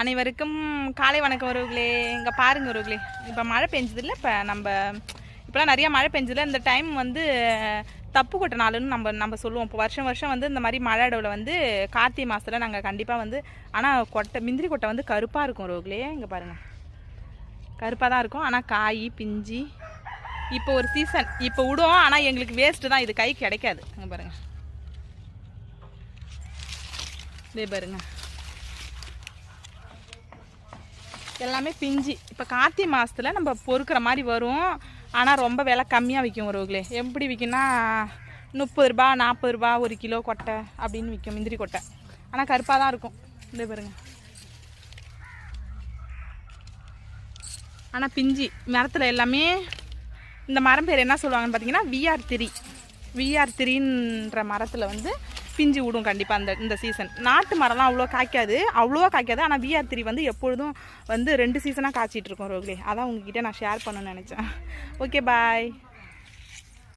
அனைவருக்கும் காலை வணக்கம் உறவுகளே. இங்கே பாருங்க உறவுகளே, இப்போ மழை பெஞ்சதில்ல. இப்போ இப்போலாம் நிறையா மழை பெஞ்சதில்ல. இந்த டைம் வந்து தப்பு கொட்டை நாளுன்னு நம்ம சொல்லுவோம். இப்போ வருஷம் வருஷம் வந்து இந்த மாதிரி மழை இடவில் வந்து கார்த்திகை மாதத்தில் நாங்கள் கண்டிப்பாக வந்து, ஆனால் முந்திரி கொட்டை வந்து கருப்பாக இருக்கும் உறவுகளே. இங்கே பாருங்கள், கருப்பாக தான் இருக்கும். ஆனால் காய் பிஞ்சு இப்போ ஒரு சீசன் இப்போ விடும். ஆனால் எங்களுக்கு வேஸ்ட்டு தான், இது கை கிடைக்காது. இங்கே பாருங்கள், இதே பாருங்கள், எல்லாமே பிஞ்சு. இப்போ கார்த்திகை மாதத்தில் நம்ம பொறுக்கிற மாதிரி வரும். ஆனால் ரொம்ப விலை கம்மியாக விற்கும் உறவுகளே. எப்படி விற்கும்னா 30 ரூபா 40 ரூபா ஒரு கிலோ கொட்டை அப்படின்னு விற்கும் முந்திரி கொட்டை. ஆனால் கருப்பாக தான் இருக்கும். இதே பாருங்க, ஆனால் பிஞ்சு மரத்தில் எல்லாமே. இந்த மரம் பேர் என்ன சொல்லுவாங்கன்னு பார்த்தீங்கன்னா VR3ன்ற மரத்தில் வந்து பிஞ்சு விடும் கண்டிப்பாக இந்த சீசன். நாட்டு மரம்லாம் அவ்வளோவா காய்க்காது. ஆனால் VR3 வந்து எப்பொழுதும் வந்து 2 சீசனாக காய்ச்சிட்டு இருக்கோம் ரோக்லே. அதான் உங்ககிட்ட நான் ஷேர் பண்ணணும்னு நினச்சேன். ஓகே, பாய்.